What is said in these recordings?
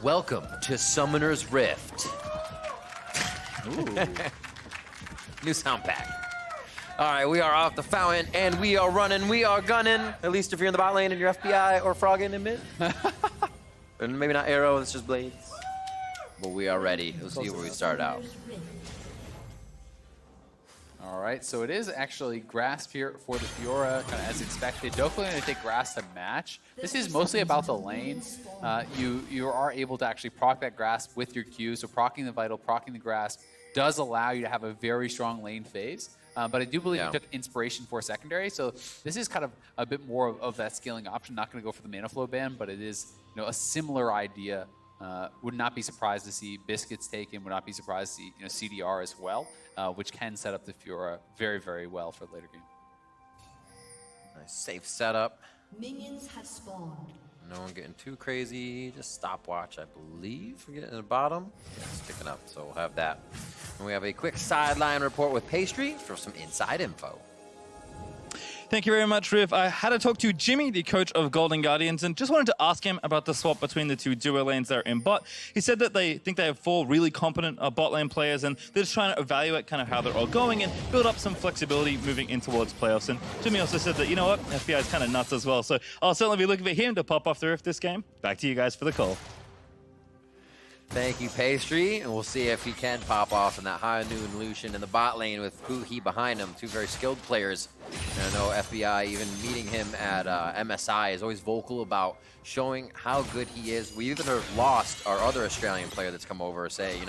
Welcome to Summoner's Rift. Ooh. New sound pack. All right, we are off the fountain, and we are running, we are gunning. At least if you're in the bot lane and you're FBI or Froggen in mid. And maybe not arrow, it's just blades. But we are ready. We'll see where we start out. All right, so it is actually grasp here for the Fiora, kind of as expected. Dhokla going to take grass to match. This is mostly about the lane. You are able to actually proc that grasp with your Q, so proccing the vital, proccing the grasp does allow you to have a very strong lane phase. But I do believe you took inspiration for secondary, so this is kind of a bit more of that scaling option. Not going to go for the mana flow ban, but it is a similar idea. Would not be surprised to see Biscuits taken. Would not be surprised to see CDR as well, which can set up the Fiora very, very well for the later game. Nice safe setup. Minions have spawned. No one getting too crazy. Just stopwatch, I believe. We're getting to the bottom. Yeah, it's picking up, so we'll have that. And we have a quick sideline report with Pastry for some inside info. Thank you very much, Riv. I had to talk to Jimmy, the coach of Golden Guardians, and just wanted to ask him about the swap between the two duo lanes there in bot. He said that they think they have 4 really competent bot lane players, and they're just trying to evaluate kind of how they're all going and build up some flexibility moving in towards playoffs. And Jimmy also said that, you know what, FBI is kind of nuts as well. So I'll certainly be looking for him to pop off the Rift this game. Back to you guys for the call. Thank you, Pastry, and we'll see if he can pop off in that high noon Lucian in the bot lane with Huhi behind him. 2 very skilled players. And I know FBI, even meeting him at MSI, is always vocal about showing how good he is. We even have lost our other Australian player that's come over, say,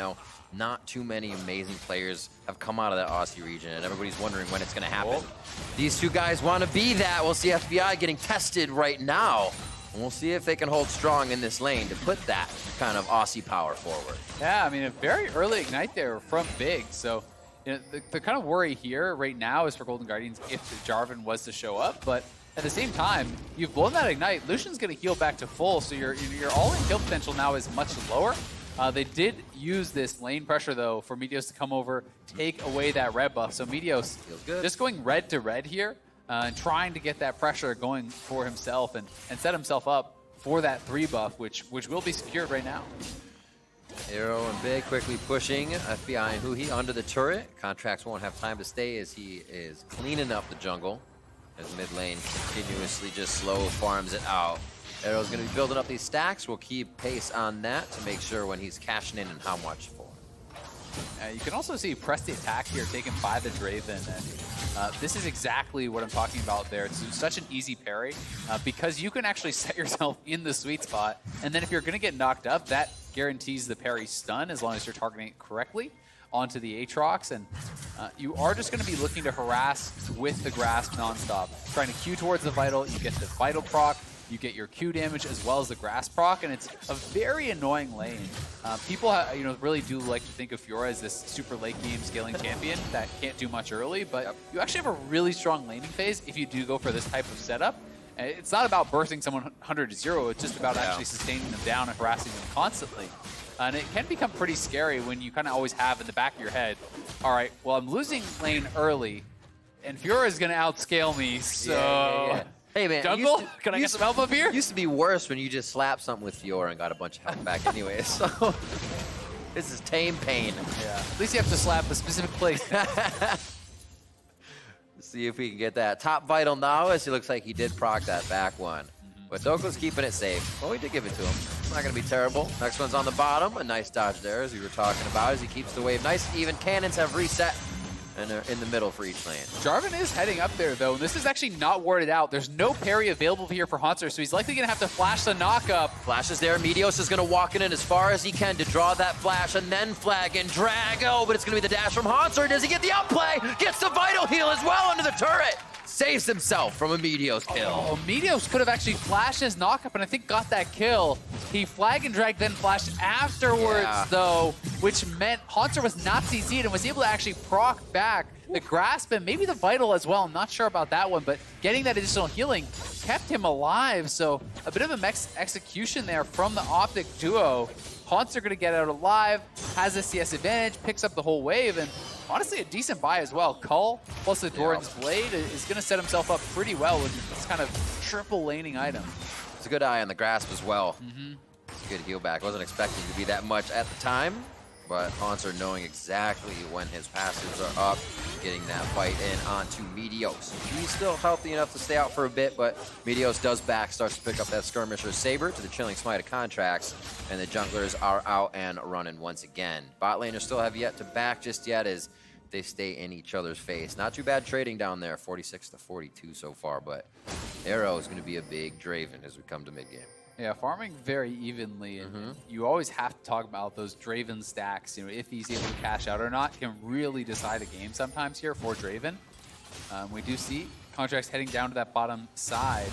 not too many amazing players have come out of that Aussie region, and everybody's wondering when it's going to happen. These 2 guys want to be that. We'll see FBI getting tested right now. And we'll see if they can hold strong in this lane to put that kind of Aussie power forward. Yeah, I mean, a very early ignite there from Big. So the kind of worry here right now is for Golden Guardians if Jarvan was to show up. But at the same time, you've blown that ignite. Lucian's going to heal back to full, so your all-in kill potential now is much lower. They did use this lane pressure, though, for Meteos to come over, take away that red buff. So Meteos just going red to red here. And trying to get that pressure going for himself and set himself up for that 3 buff, which will be secured right now. Arrow and Big quickly pushing FBI and Huhi under the turret. Contractz won't have time to stay as he is cleaning up the jungle. As mid lane continuously just slow farms it out. Arrow's going to be building up these stacks. We'll keep pace on that to make sure when he's cashing in and how much for. You can also see press the attack here taken by the Draven. And this is exactly what I'm talking about there. It's such an easy parry because you can actually set yourself in the sweet spot. And then if you're going to get knocked up, that guarantees the parry stun as long as you're targeting it correctly onto the Aatrox. And you are just going to be looking to harass with the grasp nonstop. Trying to Q towards the vital, you get the vital proc. You get your Q damage as well as the grass proc, and it's a very annoying lane. People, really do like to think of Fiora as this super late game scaling champion that can't do much early, but you actually have a really strong laning phase if you do go for this type of setup. And it's not about bursting someone 100 to 0, it's just about actually sustaining them down and harassing them constantly. And it can become pretty scary when you kind of always have in the back of your head, all right, well, I'm losing lane early, and Fiora is going to outscale me, so... Hey man, Jungle? Can I get some help up here? It used to be worse when you just slapped something with Fiora and got a bunch of health back anyway, so this is tame pain. Yeah. At least you have to slap a specific place. Let's see if we can get that top vital now, as it looks like he did proc that back one. But Dhokla's keeping it safe. Well, we did give it to him. It's not going to be terrible. Next one's on the bottom. A nice dodge there, as we were talking about, as he keeps the wave nice. Even cannons have reset. And they're in the middle for each lane. Jarvan is heading up there, though. This is actually not warded out. There's no parry available here for Hauntzer, so he's likely going to have to flash the knock-up. Flash is there. Meteos is going to walk in as far as he can to draw that flash and then flag and drag. Oh, but it's going to be the dash from Hauntzer. Does he get the outplay? Gets the vital heal as well under the turret. Saves himself from a Meteos kill. Oh, Meteos could have actually flashed his knock-up and I think got that kill. He flag and drag, then flashed afterwards, though, which meant Hauntzer was not CC'd and was able to actually proc back the grasp and maybe the vital as well. I'm not sure about that one, but getting that additional healing kept him alive. So a bit of a execution there from the OpTic duo. Hauntzer going to get out alive, has a CS advantage, picks up the whole wave, and honestly a decent buy as well. Cull plus the Doran's Blade is going to set himself up pretty well with this kind of triple laning item. It's a good eye on the grasp as well. It's a good heal back. Wasn't expecting to be that much at the time, but Hauntzer knowing exactly when his passives are up, getting that fight in onto Meteos. He's still healthy enough to stay out for a bit, but Meteos does back, starts to pick up that Skirmisher Saber to the chilling smite of Contractz, and the junglers are out and running once again. Bot laners still have yet to back just yet as they stay in each other's face. Not too bad trading down there, 46 to 42 so far, but Arrow is going to be a big Draven as we come to mid-game. Yeah, farming very evenly, and you always have to talk about those Draven stacks. You know, if he's able to cash out or not can really decide a game sometimes here for Draven. We do see Contractz heading down to that bottom side.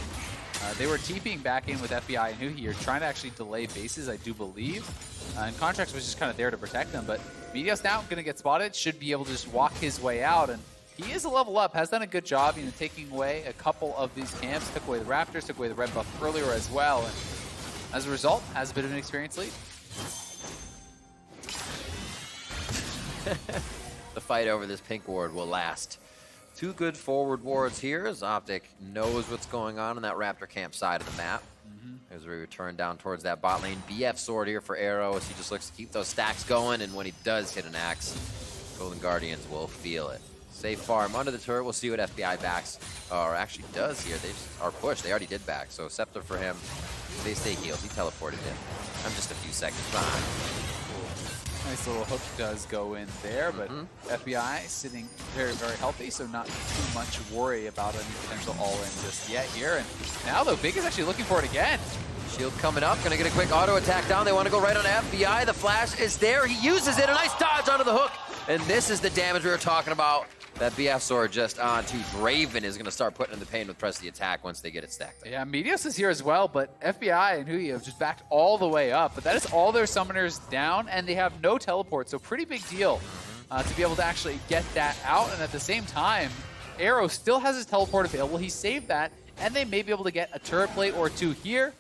They were TPing back in with FBI and Huhi here, trying to actually delay bases, I do believe. And Contractz was just kind of there to protect them, but Meteos now going to get spotted, should be able to just walk his way out, and he is a level up, has done a good job, you know, taking away a couple of these camps, took away the Raptors, took away the red buff earlier as well, and as a result, has a bit of an experience lead. The fight over this pink ward will last. Two good forward wards here as OpTic knows what's going on in that Raptor camp side of the map. As we return down towards that bot lane. BF sword here for Arrow as he just looks to keep those stacks going, and when he does hit an axe, Golden Guardians will feel it. Safe farm under the turret. We'll see what FBI backs, or actually does here. They just are pushed. They already did back, so Scepter for him. They stay healed. He teleported in. I'm just a few seconds behind. Nice little hook does go in there, but FBI sitting very, very healthy, so not too much worry about any potential all-in just yet here. And now, though, Big is actually looking for it again. Shield coming up, gonna get a quick auto attack down. They want to go right on FBI. The flash is there. He uses it. A nice dodge onto the hook. And this is the damage we were talking about. That BF sword just onto Draven is going to start putting in the pain with press the attack once they get it stacked up. Yeah, Meteos is here as well, but FBI and Huhi have just backed all the way up. But that is all their summoners down, and they have no teleport, so pretty big deal to be able to actually get that out. And at the same time, Arrow still has his teleport available. He saved that, and they may be able to get a turret plate or two here.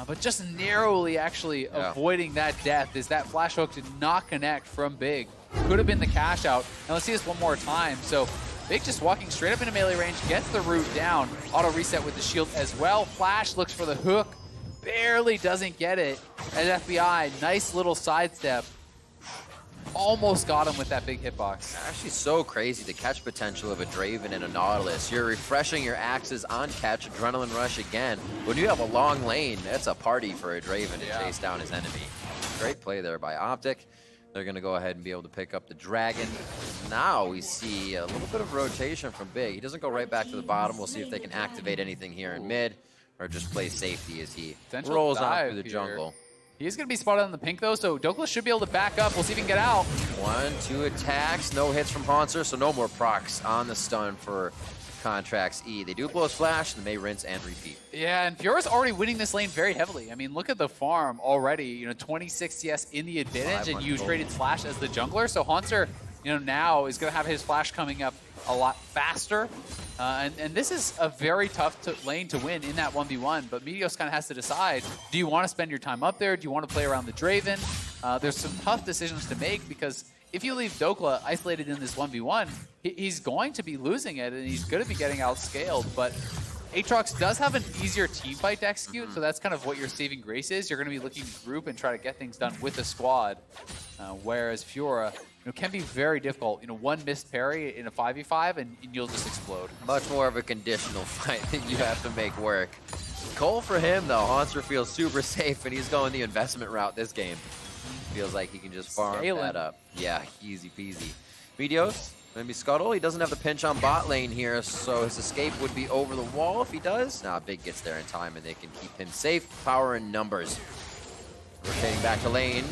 But just narrowly actually avoiding that death as that flash hook did not connect from Big. Could have been the cash out. And let's see this one more time. So Big just walking straight up into melee range, gets the root down. Auto reset with the shield as well. Flash looks for the hook, barely doesn't get it. And FBI, nice little sidestep. Almost got him with that big hitbox. Actually so crazy, the catch potential of a Draven and a Nautilus. You're refreshing your axes on catch, Adrenaline Rush again. When you have a long lane, that's a party for a Draven to chase down his enemy. Great play there by OpTic. They're going to go ahead and be able to pick up the Dragon. Now we see a little bit of rotation from Big. He doesn't go right back to the bottom. We'll see if they can activate anything here in mid or just play safety as he rolls on through the jungle. He's going to be spotted on the pink, though, so Dhokla should be able to back up. We'll see if he can get out. 1-2 attacks, no hits from Hauntzer, so no more procs on the stun for Contractz E. They do blow a splash, and they may rinse and repeat. Yeah, and Fiora's already winning this lane very heavily. I mean, look at the farm already. You know, 26 CS in the advantage, and you traded Flash as the jungler. So Hauntzer, you know, now is going to have his Flash coming up a lot faster. And this is a very tough lane to win in that 1v1, but Meteos kind of has to decide, do you want to spend your time up there? Do you want to play around the Draven? There's some tough decisions to make because if you leave Dhokla isolated in this 1v1, he's going to be losing it and he's going to be getting outscaled, but Aatrox does have an easier team fight to execute, so that's kind of what your saving grace is. You're going to be looking to group and try to get things done with a squad, whereas Fiora can be very difficult. You know, one missed parry in a 5v5 and you'll just explode. Much more of a conditional fight that you have to make work. Cole for him, though. Hauntzer feels super safe, and he's going the investment route this game. Feels like he can just farm that up. Yeah, easy peasy. Meteos, maybe Scuttle. He doesn't have the pinch on bot lane here, so his escape would be over the wall if he does. Nah, Big gets there in time, and they can keep him safe. Power in numbers. Rotating back to lane.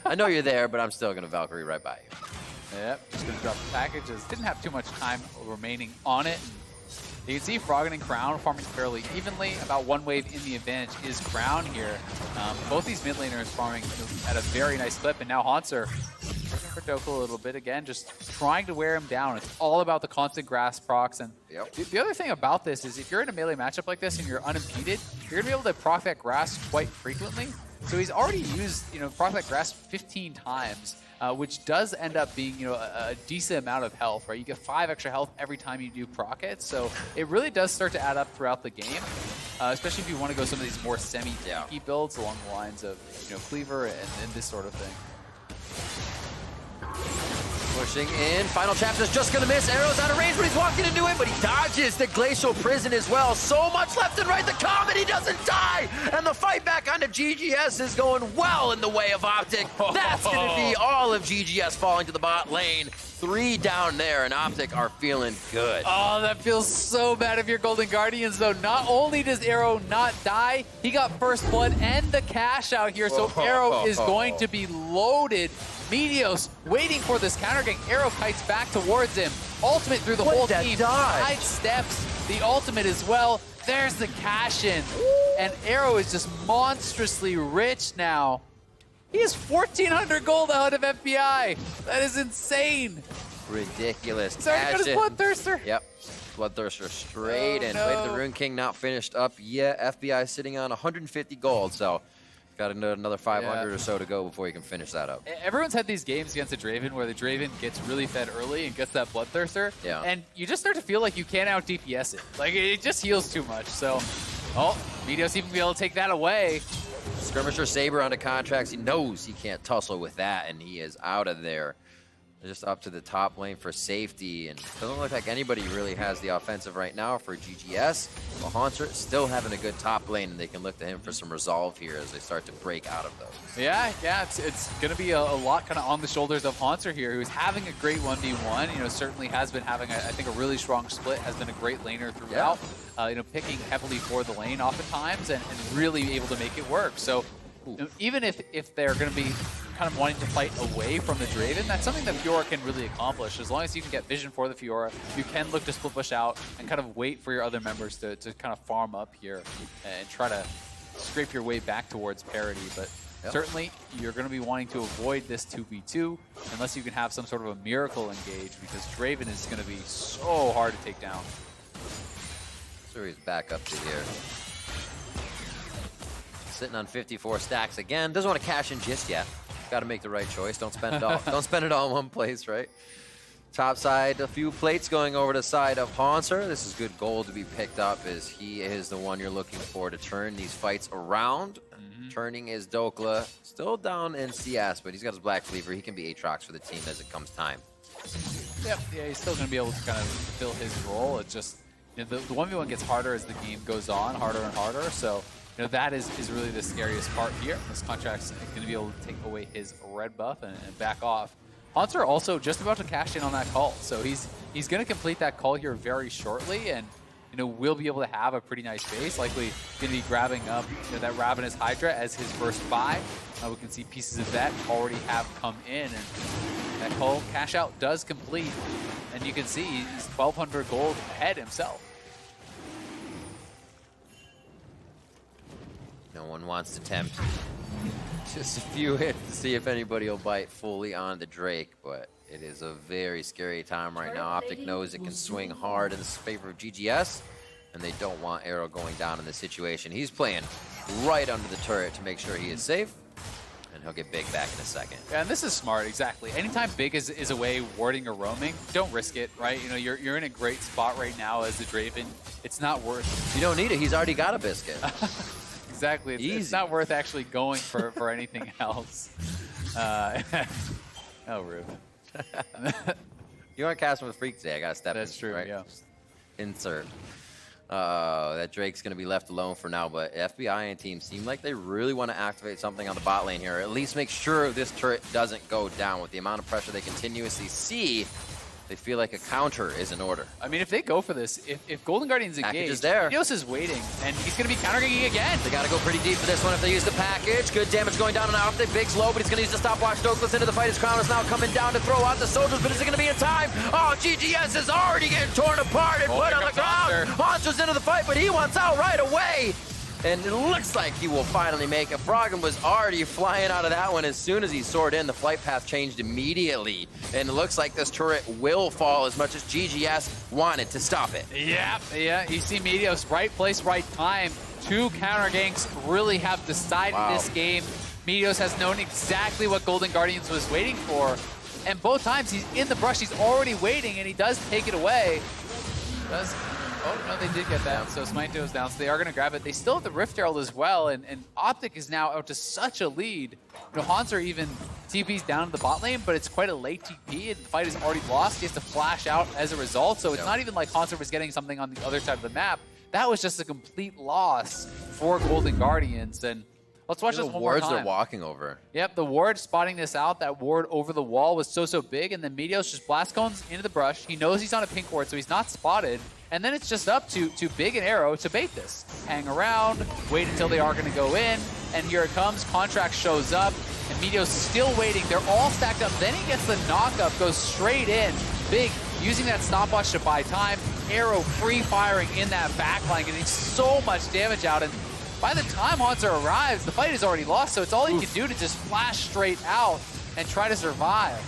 I know you're there, but I'm still going to Valkyrie right by you. Yep, just going to drop the packages. Didn't have too much time remaining on it. You can see Froggen and Crown farming fairly evenly. About one wave in the advantage is Crown here. Both these mid laners farming at a very nice clip, and now Hauntzer looking for Dhokla a little bit again, just trying to wear him down. It's all about the constant grass procs. And the other thing about this is if you're in a melee matchup like this and you're unimpeded, you're going to be able to proc that grass quite frequently. So he's already used, proc that grass 15 times. which does end up being, you know, a decent amount of health, right? You get 5 extra health every time you do proc it, so it really does start to add up throughout the game, especially if you want to go some of these more semi-tanky builds along the lines of, you know, Cleaver and this sort of thing. Pushing in, final chapter's just gonna miss. Arrow's out of range, but he's walking into it, but he dodges the Glacial Prison as well. So much left and right, the Comet, he doesn't die! And the fight back onto GGS is going well in the way of OpTic. That's gonna be all of GGS falling to the bot lane. 3 down there, and OpTic are feeling good. Oh, that feels so bad if you're Golden Guardians, though. Not only does Arrow not die, he got first blood and the cash out here, so Arrow is going to be loaded. Meteos waiting for this counter gank. Arrow kites back towards him. Ultimate through the whole team. Side steps the ultimate as well. There's the cash in. And Arrow is just monstrously rich now. He has 1,400 gold out of FBI. That is insane. Ridiculous. He's already got his Bloodthirster. Yep. Bloodthirster straight in. No. Wait, the Rune King not finished up yet. FBI sitting on 150 gold, so got another 500 or so to go before you can finish that up. Everyone's had these games against the Draven where the Draven gets really fed early and gets that Bloodthirster. Yeah. And you just start to feel like you can't out DPS it. Like, it just heals too much. So, Meteos even be able to take that away. Skirmisher Saber onto Contractz. He knows he can't tussle with that, and he is out of there. Just up to the top lane for safety, and doesn't look like anybody really has the offensive right now for GGS. But Hauntzer still having a good top lane, and they can look to him for some resolve here as they start to break out of those. Yeah, it's going to be a lot kind of on the shoulders of Hauntzer here, who's having a great 1v1. You know, certainly has been having, I think, a really strong split, has been a great laner throughout. You know, picking heavily for the lane oftentimes and really able to make it work. So you know, even if they're going to be kind of wanting to fight away from the Draven, that's something that Fiora can really accomplish. As long as you can get vision for the Fiora, you can look to split push out and kind of wait for your other members to kind of farm up here and try to scrape your way back towards parity. But certainly, you're going to be wanting to avoid this 2v2 unless you can have some sort of a miracle engage, because Draven is going to be so hard to take down. So he's back up to here. Sitting on 54 stacks again. Doesn't want to cash in just yet. Got to make the right choice. Don't spend it all. Don't spend it all in one place, right? Top side, a few plates going over to the side of Hauntzer. This is good gold to be picked up, as he is the one you're looking for to turn these fights around. Turning is Dhokla. Still down in CS, but he's got his Black Cleaver. He can be Aatrox for the team as it comes time. Yep, yeah, he's still going to be able to kind of fill his role. It's just, you know, the 1v1 gets harder as the game goes on, harder and harder. So, you know, that is really the scariest part here. This Contract's going to be able to take away his red buff and back off. Hauntzer also just about to cash in on that call. So he's going to complete that call here very shortly, and you know, we'll be able to have a pretty nice base. Likely going to be grabbing up, you know, that Ravenous Hydra as his first buy. We can see pieces of that already have come in, and that call cash out does complete. And you can see he's 1,200 gold ahead himself. No one wants to tempt. Just a few hits to see if anybody will bite fully on the Drake, but it is a very scary time right now. OpTic knows it can swing hard in favor of GGS, and they don't want Arrow going down in this situation. He's playing right under the turret to make sure he is safe, and he'll get Big back in a second. Yeah, and this is smart, exactly. Anytime Big is away warding or roaming, don't risk it, right? You know, you're in a great spot right now as the Draven. It's not worth it. You don't need it. He's already got a biscuit. Exactly. It's not worth actually going for anything else. Oh, rude. You aren't casting with Freak today. I got to step in. That's true, right? yeah. Insert. That Drake's going to be left alone for now, but FBI and team seem like they really want to activate something on the bot lane here, or at least make sure this turret doesn't go down. With the amount of pressure they continuously see, they feel like a counter is in order. I mean, if they go for this, if Golden Guardians engage, Meteos is waiting, and he's going to be counter-ganking again. They got to go pretty deep for this one if they use the package. Good damage going down on OpTic. Big's low, but he's going to use the stopwatch. Dhokla into the fight. His crown is now coming down to throw out the soldiers, but is it going to be in time? Oh, GGS is already getting torn apart and put on the ground. Hauntzer into the fight, but he wants out right away. And it looks like he will finally make it. Froggen was already flying out of that one. As soon as he soared in, the flight path changed immediately. And it looks like this turret will fall as much as GGS wanted to stop it. Yeah, you see Meteos, right place, right time. 2 counter ganks really have decided this game. Meteos has known exactly what Golden Guardians was waiting for. And both times he's in the brush, he's already waiting, and he does take it away. Oh, no, they did get that. So Meteos down, so they are going to grab it. They still have the Rift Herald as well, and OpTic is now out to such a lead. You know, Hauntzer even TP's down to the bot lane, but it's quite a late TP, and the fight is already lost. He has to flash out as a result, so it's not even like Hauntzer was getting something on the other side of the map. That was just a complete loss for Golden Guardians, and let's watch this one more time. The wards are walking over. Yep, the ward spotting this out. That ward over the wall was so big, and then Meteos just blast cones into the brush. He knows he's on a pink ward, so he's not spotted. And then it's just up to Big and Arrow to bait this. Hang around, wait until they are going to go in, and here it comes. Contractz shows up, and Meteos still waiting. They're all stacked up. Then he gets the knock-up, goes straight in. Big using that stopwatch to buy time. Arrow free-firing in that backline, getting so much damage out. And by the time Hauntzer arrives, the fight is already lost, so it's all he can do to just flash straight out and try to survive.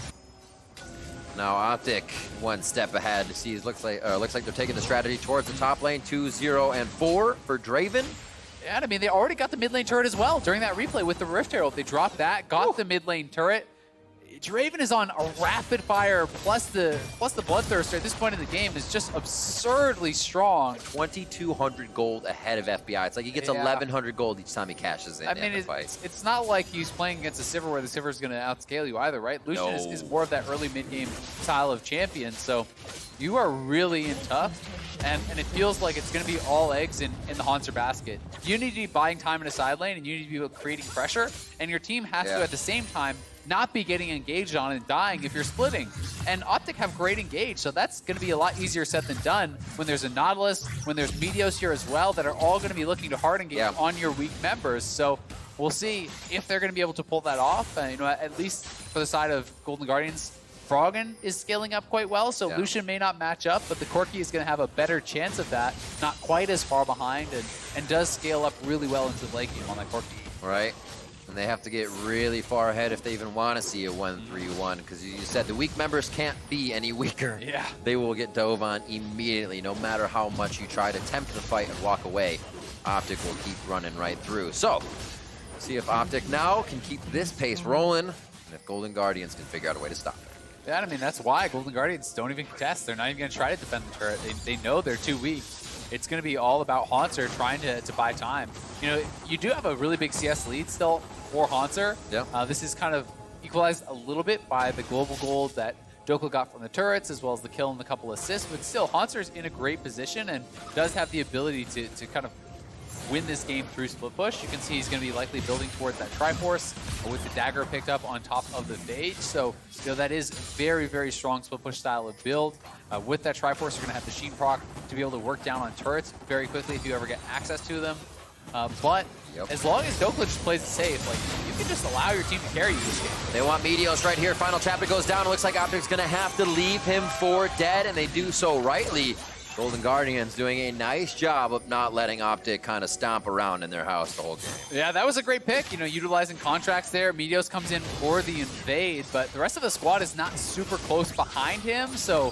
Now OpTic one step ahead. See, it looks like they're taking the strategy towards the top lane. 2, 0, and 4 for Draven. Yeah, I mean, they already got the mid lane turret as well during that replay with the Rift Herald. They dropped that, got the mid lane turret. Draven is on a rapid fire, plus the Bloodthirster at this point in the game is just absurdly strong. 2,200 gold ahead of FBI. It's like he gets 1,100 gold each time he cashes in. I mean, it's not like he's playing against a Sivir where the Sivir is going to outscale you either, right? Lucian is more of that early mid-game style of champion, so you are really in tough, and it feels like it's going to be all eggs in the Hauntzer basket. You need to be buying time in a side lane, and you need to be creating pressure, and your team has to, at the same time, not be getting engaged on and dying if you're splitting. And OpTic have great engage, so that's going to be a lot easier said than done when there's a Nautilus, when there's Meteos here as well, that are all going to be looking to hard engage on your weak members. So we'll see if they're going to be able to pull that off. You know, at least for the side of Golden Guardians, Froggen is scaling up quite well, so Lucian may not match up, but the Corki is going to have a better chance of that, not quite as far behind, and does scale up really well into the late game on that Corki. Right. And they have to get really far ahead if they even want to see a 1-3-1, because you said the weak members can't be any weaker. Yeah. They will get dove on immediately, no matter how much you try to tempt the fight and walk away. OpTic will keep running right through. So, see if OpTic now can keep this pace rolling, and if Golden Guardians can figure out a way to stop it. Yeah, I mean, that's why Golden Guardians don't even contest. They're not even going to try to defend the turret. They know they're too weak. It's going to be all about Hauntzer trying to buy time. You know, you do have a really big CS lead still for Hauntzer. Yeah. This is kind of equalized a little bit by the global gold that Dhokla got from the turrets, as well as the kill and a couple assists. But still, Hauntzer's in a great position and does have the ability to kind of win this game through split push. You can see he's going to be likely building towards that Triforce with the dagger picked up on top of the Phage. So, you know, that is very, very strong split push style of build. With that Triforce, you're going to have the Sheen proc to be able to work down on turrets very quickly if you ever get access to them. But as long as Dhokla just plays it safe, like, you can just allow your team to carry you this game. They want Meteos right here. Final chapter goes down. It looks like OpTic's going to have to leave him for dead, and they do so rightly. Golden Guardians doing a nice job of not letting OpTic kind of stomp around in their house the whole game. Yeah, that was a great pick, you know, utilizing Contractz there. Meteos comes in for the invade, but the rest of the squad is not super close behind him, so,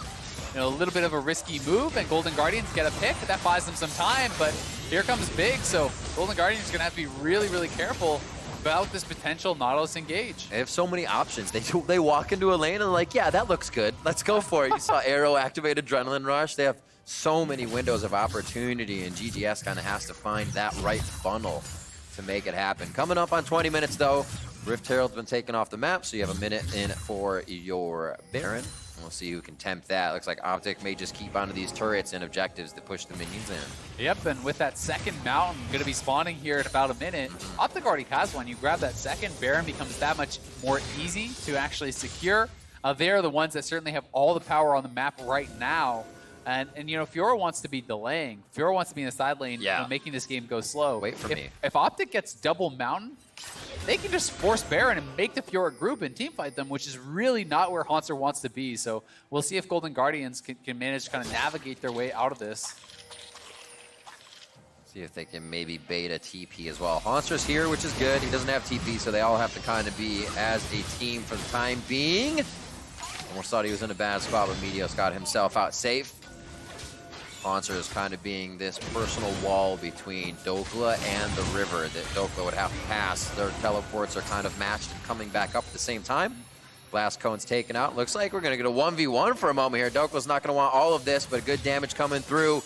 you know, a little bit of a risky move, and Golden Guardians get a pick. That buys them some time, but here comes Big, so Golden Guardians are going to have to be really, really careful about this potential Nautilus engage. They have so many options. They walk into a lane and they're like, yeah, that looks good. Let's go for it. You saw Arrow activate Adrenaline Rush. They have so many windows of opportunity, and GGS kind of has to find that right funnel to make it happen. Coming up on 20 minutes, though, Rift Herald's been taken off the map, so you have a minute in for your Baron. We'll see who can tempt that. Looks like OpTic may just keep onto these turrets and objectives to push the minions in. Yep, and with that second mountain going to be spawning here in about a minute, OpTic already has one. You grab that second, Baron becomes that much more easy to actually secure. They're the ones that certainly have all the power on the map right now. And you know, Fiora wants to be delaying. Fiora wants to be in the side lane, you know, making this game go slow. Wait for me. If OpTic gets double mountain, they can just force Baron and make the Fiora group and teamfight them, which is really not where Hauntzer wants to be. So we'll see if Golden Guardians can manage to kind of navigate their way out of this. See if they can maybe bait a TP as well. Hauntzer's here, which is good. He doesn't have TP, so they all have to kind of be as a team for the time being. Almost thought he was in a bad spot, but Meteos got himself out safe. Hauntzer is kind of being this personal wall between Dhokla and the river that Dhokla would have to pass. Their teleports are kind of matched and coming back up at the same time. Blast cone's taken out. Looks like we're going to get a 1v1 for a moment here. Dhokla's not going to want all of this, but good damage coming through.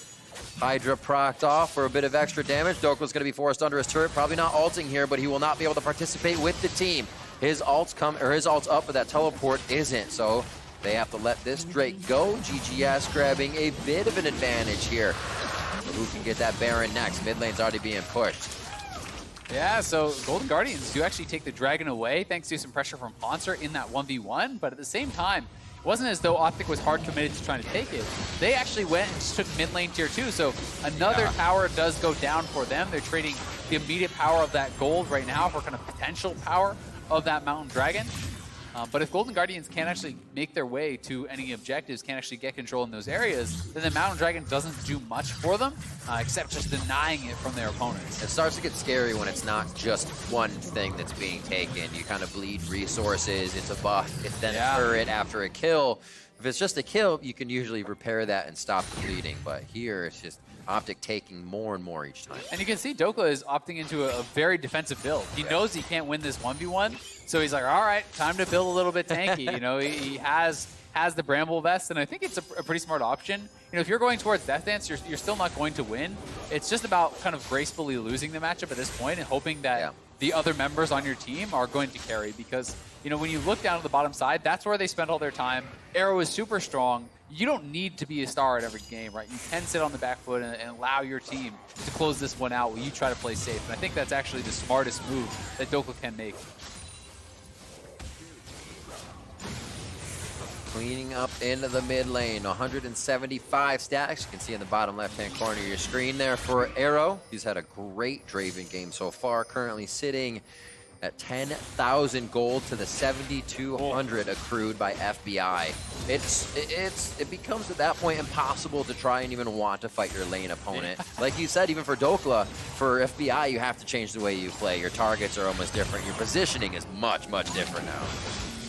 Hydra procced off for a bit of extra damage. Dhokla's going to be forced under his turret. Probably not ulting here, but he will not be able to participate with the team. His ult's up, but that teleport isn't. So they have to let this Drake go. GGS grabbing a bit of an advantage here. So who can get that Baron next? Mid lane's already being pushed. Yeah, so Golden Guardians do actually take the Dragon away thanks to some pressure from Hauntzer in that 1v1, but at the same time, it wasn't as though OpTic was hard committed to trying to take it. They actually went and took mid lane tier 2, so another tower does go down for them. They're trading the immediate power of that gold right now for kind of potential power of that Mountain Dragon. But if Golden Guardians can't actually make their way to any objectives, can't actually get control in those areas, then the Mountain Dragon doesn't do much for them, except just denying it from their opponents. It starts to get scary when it's not just one thing that's being taken. You kind of bleed resources, it's a buff, it's then a turret after a kill. If it's just a kill, you can usually repair that and stop the bleeding, but here it's just OpTic taking more and more each time. And you can see Dhokla is opting into a very defensive build. He knows he can't win this 1v1, so he's like, all right, time to build a little bit tanky. You know, he has the Bramble Vest, and I think it's a pretty smart option. You know, if you're going towards Death Dance, you're still not going to win. It's just about kind of gracefully losing the matchup at this point and hoping that the other members on your team are going to carry, because, you know, when you look down at the bottom side, that's where they spend all their time. Arrow is super strong. You don't need to be a star at every game, right? You can sit on the back foot and allow your team to close this one out while you try to play safe. And I think that's actually the smartest move that Dhokla can make. Cleaning up into the mid lane, 175 stacks. You can see in the bottom left-hand corner of your screen there for Arrow. He's had a great Draven game so far, currently sitting at 10,000 gold to the 7,200 accrued by FBI. It becomes at that point impossible to try and even want to fight your lane opponent. Like you said, even for Dhokla, for FBI, you have to change the way you play. Your targets are almost different. Your positioning is much, much different now.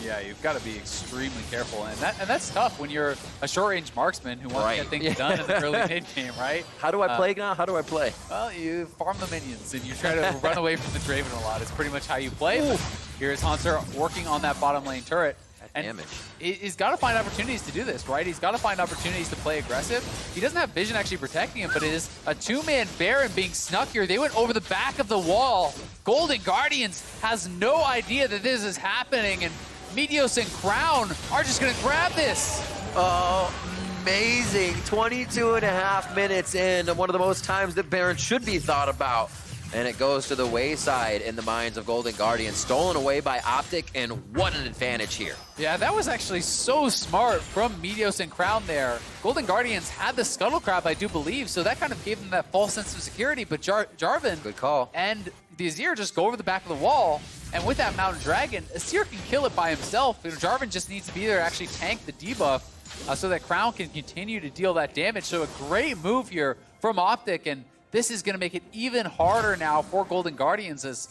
Yeah, you've got to be extremely careful, and that's tough when you're a short-range marksman who wants to get things done in the early mid-game, right? How do I play now? How do I play? Well, you farm the minions, and you try to run away from the Draven a lot. It's pretty much how you play. Here's Hauntzer working on that bottom lane turret. And damage. He's got to find opportunities to do this, right? He's got to find opportunities to play aggressive. He doesn't have vision actually protecting him, but it is a two-man Baron being snuck here. They went over the back of the wall. Golden Guardians has no idea that this is happening, and Meteos and Crown are just going to grab this. Oh, amazing. 22.5 minutes in, one of the most times that Baron should be thought about. And it goes to the wayside in the minds of Golden Guardians. Stolen away by OpTic, and what an advantage here. Yeah, that was actually so smart from Meteos and Crown there. Golden Guardians had the Scuttle Crab, I do believe, so that kind of gave them that false sense of security, but Jarvan good call. And the Azir just go over the back of the wall, and with that Mountain Dragon, Azir can kill it by himself. You know, Jarvan just needs to be there to actually tank the debuff so that Crown can continue to deal that damage. So a great move here from OpTic, and this is going to make it even harder now for Golden Guardians, as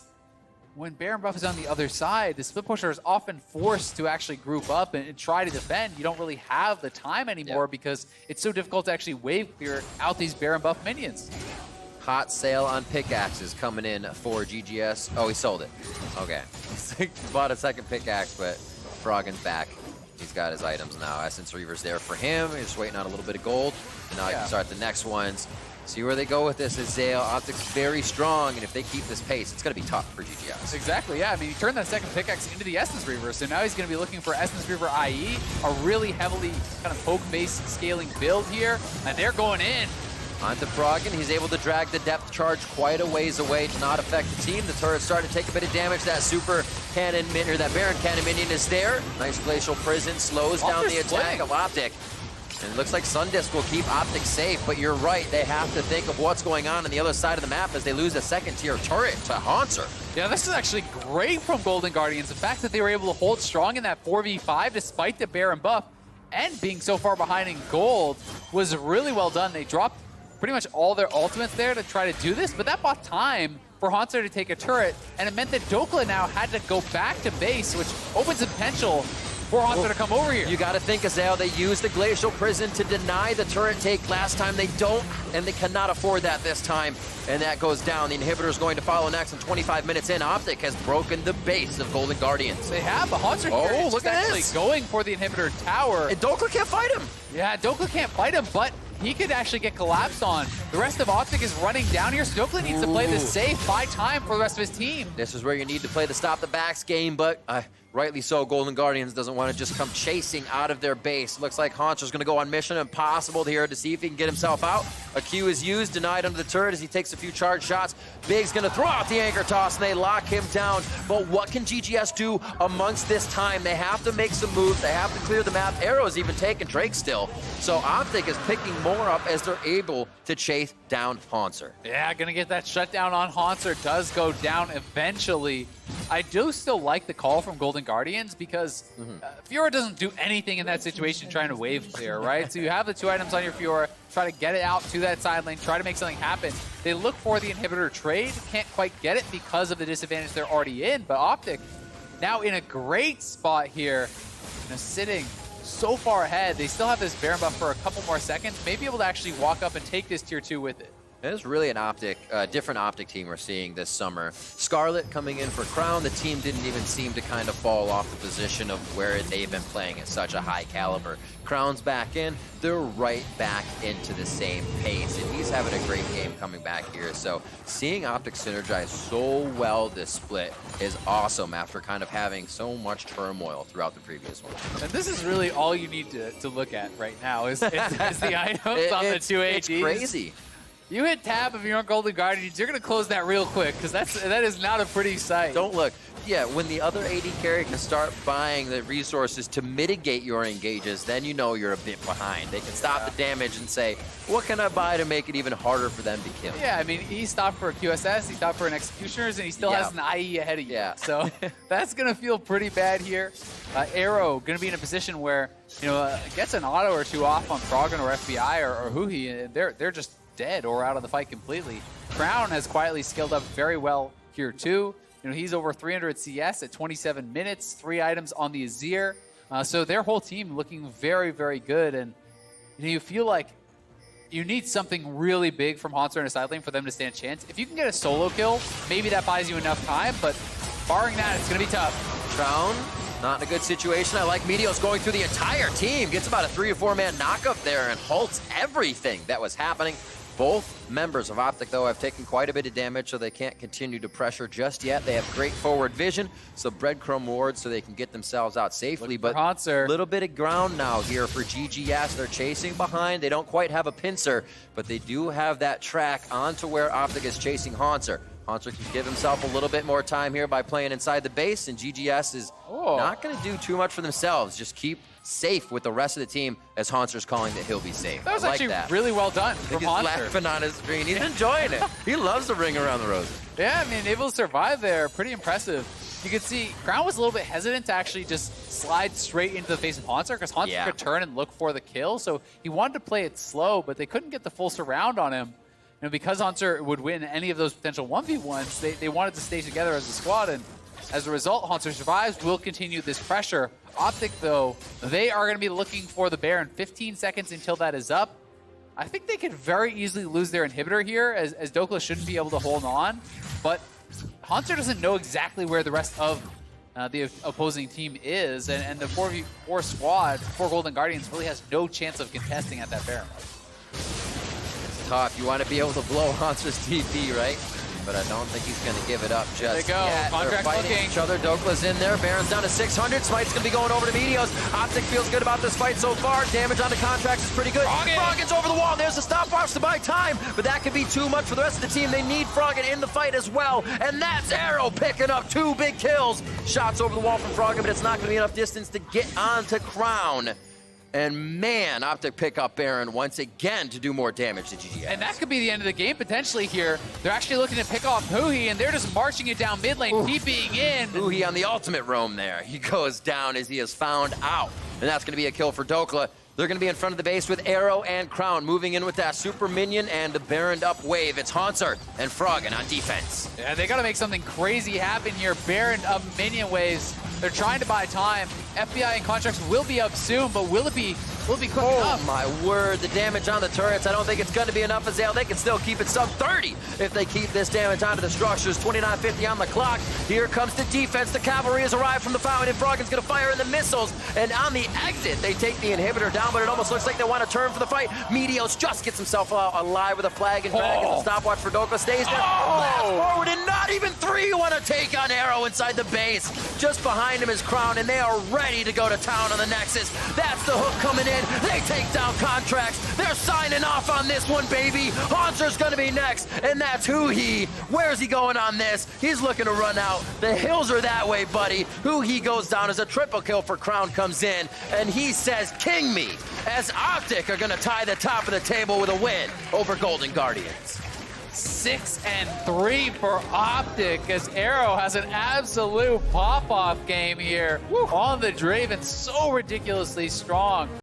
when Baron buff is on the other side, the split pusher is often forced to actually group up and try to defend. You don't really have the time anymore because it's so difficult to actually wave clear out these Baron buff minions. Hot sale on pickaxes coming in for GGS. Oh, he sold it. Okay. Bought a second pickaxe, but Froggen's back. He's got his items now. Essence Reaver's there for him. He's just waiting on a little bit of gold. And now he can start the next ones. See where they go with this. Azale, OpTic's very strong, and if they keep this pace, it's going to be tough for GGS. Exactly, yeah. I mean, he turned that second pickaxe into the Essence Reaver, so now he's going to be looking for Essence Reaver IE, a really heavily kind of poke-based scaling build here, and they're going in. Onto Froggen, he's able to drag the depth charge quite a ways away to not affect the team. The turret's starting to take a bit of damage. That super cannon minion, or that Baron cannon minion is there. Nice Glacial Prison slows down the attack of OpTic. And it looks like Sundisk will keep OpTic safe, but you're right, they have to think of what's going on the other side of the map as they lose a second-tier turret to Hauntzer. Yeah, this is actually great from Golden Guardians. The fact that they were able to hold strong in that 4v5 despite the Baron buff and being so far behind in gold was really well done. They dropped pretty much all their ultimates there to try to do this, but that bought time for Hauntzer to take a turret, and it meant that Dhokla now had to go back to base, which opens the potential for Hauntzer to come over here. You got to think, Azael, they used the Glacial Prison to deny the turret take last time. They don't, and they cannot afford that this time. And that goes down. The inhibitor is going to follow next, and 25 minutes in, OpTic has broken the base of Golden Guardians. They have, but Hauntzer here is look at actually this. going for the inhibitor tower. And Dhokla can't fight him. Yeah, Dhokla can't fight him, but he could actually get collapsed on. The rest of OpTic is running down here, so Dhokla needs to play this safe, buy time for the rest of his team. This is where you need to play the stop the backs game, but rightly so, Golden Guardians doesn't want to just come chasing out of their base. Looks like Hauntzer's going to go on Mission Impossible here to see if he can get himself out. A Q is used, denied under the turret as he takes a few charge shots. Big's going to throw out the anchor toss, and they lock him down. But what can GGS do amongst this time? They have to make some moves. They have to clear the map. Arrow's even taking Drake still. So OpTic is picking more up as they're able to chase down Hauntzer. Yeah, gonna get that shutdown on Hauntzer. Does go down eventually. I do still like the call from Golden Guardians because Fiora doesn't do anything in that situation trying to wave clear, right? So you have the 2 items on your Fiora, try to get it out to that side lane, try to make something happen. They look for the inhibitor trade, can't quite get it because of the disadvantage they're already in, but OpTic now in a great spot here, sitting so far ahead. They still have this Baron buff for a couple more seconds, may be able to actually walk up and take this tier 2 with it. It's really an different OpTic team we're seeing this summer. Scarlet coming in for Crown. The team didn't even seem to kind of fall off the position of where they've been playing at such a high caliber. Crown's back in. They're right back into the same pace, and he's having a great game coming back here. So seeing OpTic synergize so well this split is awesome after kind of having so much turmoil throughout the previous one. And this is really all you need to look at right now is the items on the 2 ADs. It's crazy. You hit tab if you're on Golden Guardians, you're going to close that real quick because that is not a pretty sight. Don't look. Yeah, when the other AD carry can start buying the resources to mitigate your engages, then you know you're a bit behind. They can stop the damage and say, what can I buy to make it even harder for them to kill? Yeah, I mean, he stopped for a QSS, he stopped for an Executioners, and he still has an IE ahead of you. Yeah. So that's going to feel pretty bad here. Arrow going to be in a position where, gets an auto or two off on Froggen or FBI or Huhi, and they're just dead or out of the fight completely. Crown has quietly scaled up very well here too. He's over 300 CS at 27 minutes, 3 items on the Azir. So their whole team looking very, very good. And you feel like you need something really big from Hauntzer in a side lane for them to stand a chance. If you can get a solo kill, maybe that buys you enough time, but barring that, it's going to be tough. Crown, not in a good situation. I like Meteos going through the entire team. Gets about a 3 or 4 man knockup there and halts everything that was happening. Both members of OpTic, though, have taken quite a bit of damage, so they can't continue to pressure just yet. They have great forward vision, so breadcrumb wards so they can get themselves out safely. But a little bit of ground now here for GGS. They're chasing behind. They don't quite have a pincer, but they do have that track onto where OpTic is chasing Hauntzer. Hauntzer can give himself a little bit more time here by playing inside the base, and GGS is not going to do too much for themselves. Just keep safe with the rest of the team as Hauntzer's calling that he'll be safe. That was actually really well done from Hauntzer. He's laughing on his screen. He's enjoying it. He loves the ring around the roses. Yeah, I mean, able to survive there. Pretty impressive. You can see Crown was a little bit hesitant to actually just slide straight into the face of Hauntzer because Hauntzer could turn and look for the kill. So he wanted to play it slow, but they couldn't get the full surround on him. Because Hauntzer would win any of those potential 1v1s, they wanted to stay together as a squad, and as a result, Hauntzer survives, will continue this pressure. OpTic, though, they are going to be looking for the Baron. 15 seconds until that is up. I think they could very easily lose their inhibitor here, as Dhokla shouldn't be able to hold on, but Hauntzer doesn't know exactly where the rest of the opposing team is, and the 4v4 squad, 4 Golden Guardians, really has no chance of contesting at that Baron. Tough. You want to be able to blow Hauntzer's TP, right? But I don't think he's going to give it up just yet. They're fighting each other. Dhokla's in there. Baron's down to 600. Smite's going to be going over to Meteos. OpTic feels good about this fight so far. Damage on the Contractz is pretty good. Froggen's over the wall. There's the stopwatch to buy time, but that could be too much for the rest of the team. They need Froggen in the fight as well, and that's Arrow picking up 2 big kills. Shots over the wall from Froggen, but it's not going to be enough distance to get onto Crown. And man, OpTic pick up Baron once again to do more damage to GGS. And that could be the end of the game potentially here. They're actually looking to pick off Huhi, and they're just marching it down mid lane, TPing in. Huhi on the ultimate roam there. He goes down as he is found out. And that's going to be a kill for Dhokla. They're going to be in front of the base with Arrow and Crown, moving in with that super minion and the Baroned up wave. It's Hauntzer and Froggen on defense. Yeah, they got to make something crazy happen here. Baroned up minion waves. They're trying to buy time. FBI and Contractz will be up soon, but will it be quick enough? Oh my word, the damage on the turrets, I don't think it's going to be enough, Azale. They can still keep it sub 30 if they keep this damage onto the structures. 29:50 on the clock. Here comes the defense. The cavalry has arrived from the fountain, and Froggen's going to fire in the missiles. And on the exit, they take the inhibitor down, but it almost looks like they want to turn for the fight. Meteos just gets himself alive with a flag and drag, and the stopwatch for Dhokla stays there. Blast forward, and not even three want to take on Arrow inside the base. Just behind him is Crown, and they are ready to go to town on the Nexus. That's the hook coming in. They take down Contractz. They're signing off on this one, baby. Hauntzer's gonna be next, and that's Huhi. Where's he going on this? He's looking to run out. The hills are that way, buddy. Huhi goes down as a triple kill for Crown comes in, and he says, "King me," as OpTic are gonna tie the top of the table with a win over Golden Guardians. 6-3 for OpTic as Arrow has an absolute pop-off game here on the Draven. So ridiculously strong.